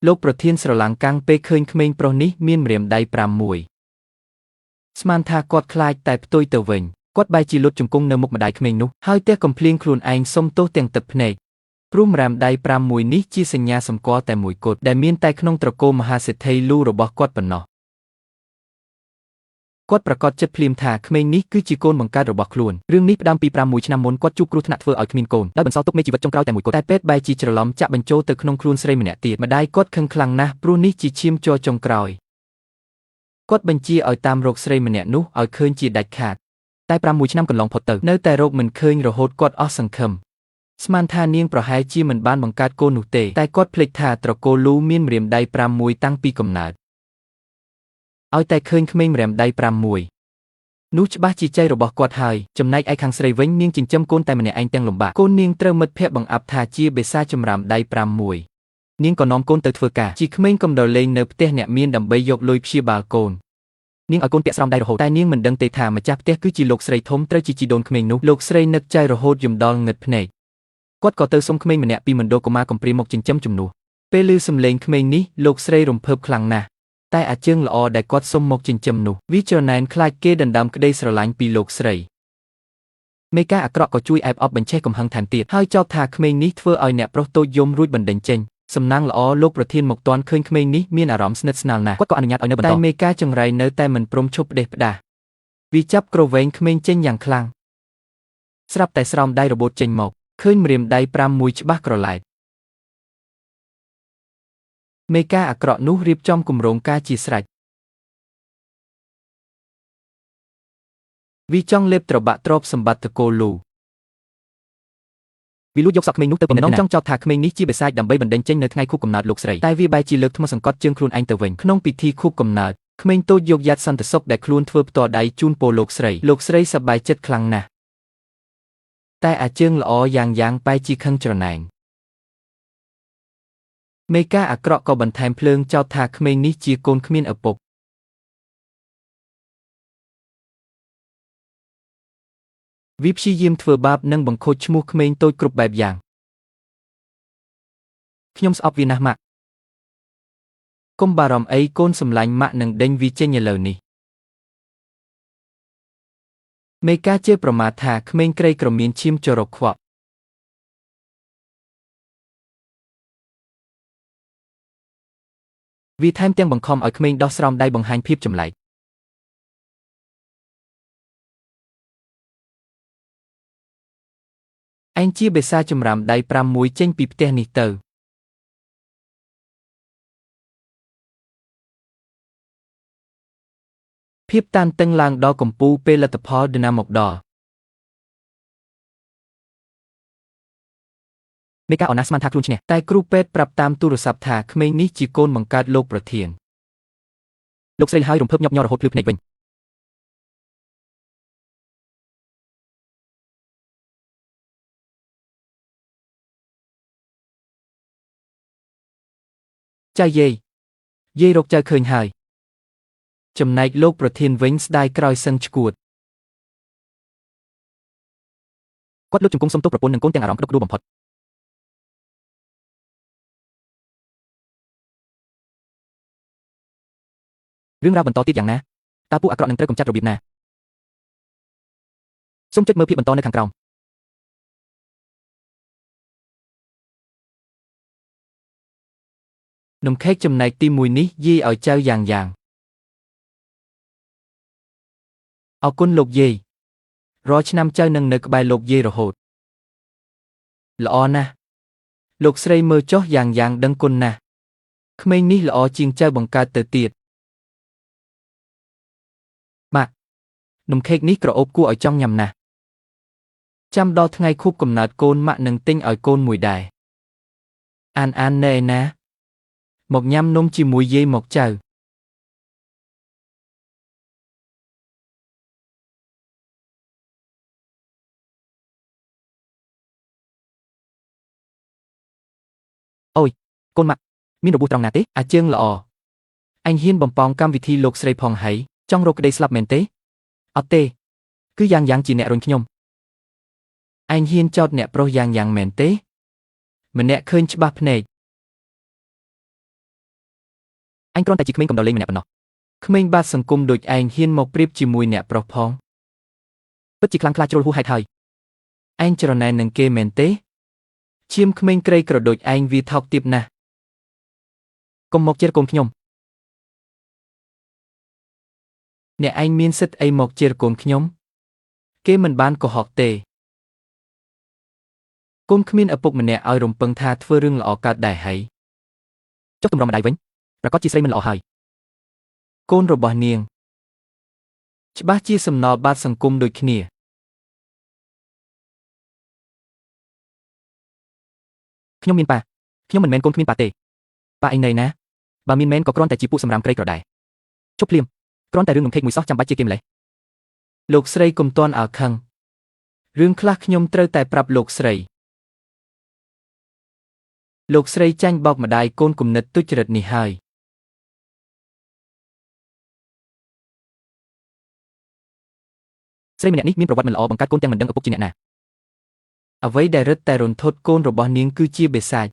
លោកប្រធានស្រឡាំងកាំងពេលឃើញក្មេងប្រុសនេះមានម្រាមដៃ5មួយស្មានថាគាត់ខ្លាចតែផ្ទុយទៅវិញគាត់បែរជាលុតជង្គង់នៅមុខម្ដាយក្មេងនោះហើយទះកំភ្លៀងខ្លួនឯងសុំទោសទាំងទឹកភ្នែកព្រោះម្រាមដៃ5មួយនេះជាសញ្ញាសម្គាល់តែមួយគត់ដែលមានតែក្នុងត្រកូលមហាសេដ្ឋីលូរបស់គាត់ប៉ុណ្ណោះគាត់ប្រកាសចិត្តភ្លាមថាក្មេងនេះគឺជាកូនបង្កើតរបស់ខ្លួនរឿងនេះផ្ដើមពី6ឆ្នាំមុនគាត់ជួបគ្រោះថ្នាក់ធ្វើឲ្យគ្មានកូនដោយបន្សល់ទុកមេជីវិតចុងក្រោយតែមួយគត់តែពេទ្យបែរជាច្រឡំចាក់បញ្ចូលទៅក្នុងខ្លួនស្រីម្នាក់ទៀតម្ដាយគាត់ខឹងខ្លាំងណាស់ព្រោះនេះជាឈាមជ័រចុងក្រោយគាត់បញ្ជាឲ្យតាមរកស្រីម្នាក់នោះឲ្យឃើញជាដាច់ខាតតែ6ឆ្នាំកន្លងផុតទៅនៅតែរកមិនឃើញរហូតគាត់អស់សង្ឃឹមស្មានថានាងប្រហែលជាមិនបានបង្កើតកូននោះទេតែគាត់ភ្លេចថាត្រកូលលូមានម្រាមដៃ5មួយតាំងពីកំណើតឲ្យតែឃើញក្មេងម្រាមដៃ5មួយនោះច្បាស់ជាចៃរបស់គាត់ហើយចំណែកឯខាងស្រីវិញនាងចិញ្ចឹមកូនតែម្នាក់ឯងទាំងលំបាកកូននាងត្រូវមិត្តភ័ក្តិបង្អាប់ថាជាបេសាចម្រាមដៃ5មួយនាងក៏នាំកូនទៅធ្វើការជាក្មេងកំដរលេងនៅផ្ទះអ្នកមានដើម្បីយកលុយព្យាបាលកូននាងឲ្យកូនពាក់ស្រោមដៃរហូតតែនាងមិនដឹងទេថាម្ចាស់ផ្ទះគឺជាលោកស្រីធំត្រូវជាជីដូនក្មេងនោះលោកស្រីនឹកចៃរហូតយំដល់ងឹតភ្នែកគាត់ក៏ទៅសុំក្មេងម្នាក់ពីមណ្ឌលកុមារកំព្រាមកចិញ្ចឹមជំនួសពេលឮសំឡេងក្មេងនេះលោកស្រីរំភើបខ្លាំងណាស់តែអាជើងល្អដែលគាត់សុំមកចិញ្ចឹមនោះវាច្រណែនខ្លាចគេដណ្ដើមក្តីស្រឡាញ់ពីលោកស្រីមេការអាក្រក់ក៏ជួយអែបអបបញ្ឆេះកំហឹងថែមទៀតហើយចោទថាក្មេងនេះធ្វើឲ្យអ្នកប្រុសតូចយំរួចបណ្ដេញចេញសំណាងល្អលោកប្រធានមកទាន់ឃើញក្មេងនេះមានអារម្មណ៍ស្និទ្ធស្នាលណាស់គាត់ក៏អនុញ្ញាតឲ្យនៅបន្តតែមេការចង្រៃនៅតែមិនព្រមឈប់ផ្ដេសផ្ដាសវាចាប់ក្រវែងក្មេងចេញយ៉ាងខ្លាំងស្រាប់តែស្រោមដៃរបូតចេញមកឃើញម្រាមដៃ5មួយច្បាស់ក្រឡែតមេការអាក្រក់នោះរៀបចំគម្រោងការជាស្រេចវាចង់លេបត្របាក់ទ្រព្យសម្បត្តិតកូលលូវាលួចយកសក់ក្មេងនោះទៅពិនិត្យចង់ចោទថាក្មេងនេះជាបិសាចដើម្បីបណ្ដេញចេញនៅថ្ងៃខួបកំណើតលោកស្រីតែវាបែរជាលើកថ្មសង្កត់ជើងខ្លួនឯងទៅវិញក្នុងពិធីខួបកំណើតក្មេងតូចយកយ៉ាត់សន្តិសុខដែលខ្លួនធ្វើផ្ទាល់ដៃជូនពរលោកស្រីសប្បាយចិត្តខ្លាំងណាស់តែអាជើងល្អយ៉ាងបែរជាខឹងច្រណែនមេការអាក្រក់ក៏បន្ថែមភ្លើងចោទថាក្មេងនេះជាកូនគ្មានឪពុកវាព្យាយាមធ្វើបាបនិងបង្ខូចឈ្មោះក្មេងតូចគ្រប់បែបយ៉ាងខ្ញុំស្អប់វាណាស់ម៉ាក់កុំបារម្ភអីកូនសម្លាញ់ម៉ាក់នឹងដេញវាចេញឥឡូវនេះមេការជេរប្រមាថថាក្មេងក្រីក្រមានឈាមចរកខ្វក់វាថែមទាំងបង្ខំឲ្យក្មេងដោះស្រោមដៃបង្ហាញភាពចម្លែកឯងជាបេសាចម្រាមដៃ5មួយចេញពីផ្ទះនេះទៅភាពតានតឹងឡើងដល់កំពូលពេលលទ្ធផលដណាមកដល់មេការអណាស្មានថាខ្លួនឈ្នះតែគ្រូពេទ្យប្រាប់តាមទូរស័ព្ទថាក្មេងនេះជាកូនបង្កើតលោកប្រធានលោកស្រីហើយរំភើបញាប់ញ័ររហូតភ្លឺភ្នែកវិញចៅយាយរកចៅឃើញហើយចំណែកលោកប្រធានវិញស្ដាយក្រោយសឹងឆ្កួតគាត់លុតជង្គង់សុំទោសប្រពន្ធនិងកូនទាំងអារម្មណ៍ក្តុកក្តួលបំផុតរឿងរ៉ាវបន្តទៀតយ៉ាងណាតើពួកអាក្រក់នឹងត្រូវកម្ចាត់របៀបណាសូមចុចមើលភាពបន្តនៅខាងក្រោមនំខេកចំណែកទី1នេះយាយឲ្យចៅយ៉ាងអរគុណលោកយាយរាល់ឆ្នាំចៅនឹងនៅក្បែរលោកយាយរហូតល្អណាស់លោកស្រីមើលចុះយ៉ាងដឹងគុណណាស់ក្មេងនេះល្អជាងចៅបង្កើតទៅទៀតម៉ាក់នំខេកនេះក្រអូបគួរឲ្យចង់ញ៉ាំណាស់ចាំដល់ថ្ងៃខួបកំណើតកូនម៉ាក់នឹងទិញឲ្យកូនមួយដែរអានណែឯណាមកញ៉ាំនំជាមួយយាយមកចៅអូយកូនម៉ាក់មានរបួសត្រង់ណាទេអាជើងល្អអញហ៊ានបំពងកម្មវិធីលោកស្រីផងហើយចង់រកក្តីស្លាប់មែនទេអត់ទេគឺយ៉ាងជាអ្នករុញខ្ញុំឯងហ៊ានចោទអ្នកប្រុសយ៉ាងមែនទេម្នាក់ឃើញច្បាស់ភ្នែក អញគ្រាន់តែជាក្មេងកំដរលេងម្នាក់ប៉ុណ្ណោះក្មេងបាតសង្គមដូចឯងហ៊ានមកប្រៀបជាមួយអ្នកប្រុសផងពិតជាខ្លាំងខ្លាចជ្រុលហួសហេតុហើយឯងច្រណែននឹងគេមែនទេឈាមក្មេងក្រីក្រដូចឯងវាថោកទាបណាស់កុំមកជេរកូនខ្ញុំអ្នកឯងមានសិទ្ធិអីមកជេរកូនខ្ញុំគេមិនបានកុហកទេកូនគ្មានឪពុកម្នាក់ឲ្យរំពឹងថាធ្វើរឿងល្អកើតដែរហើយចុះទម្រាំម្ដាយវិញប្រកាសជាស្រីមិនល្អហើយកូនរបស់នាងច្បាស់ជាសំណល់បាតសង្គមដូចគ្នាខ្ញុំមានប៉ាខ្ញុំមិនមែនកូនគ្មានប៉ាទេប៉ាឯងនៅណាបើមានមែនក៏គ្រាន់តែជាពួកសម្រាមក្រីក្រដែរជប់ភ្លាមគ្រាន់តែរឿងនំខេកមួយសោះចាំបាច់ជាគេម្លេះលោកស្រីកុំទាន់អើខឹងរឿងខ្លះខ្ញុំត្រូវតែប្រាប់លោកស្រីចាញ់បោកម្ដាយកូនគំនិតទុច្ចរិតនេះហើយស្រីម្នាក់នេះមានប្រវត្តិមិនល្អបង្កើតកូនទាំងមិនដឹងឪពុកជាអ្នកណាអ្វីដែលរឹតតែរន្ធត់កូនរបស់នាងគឺជាបិសាច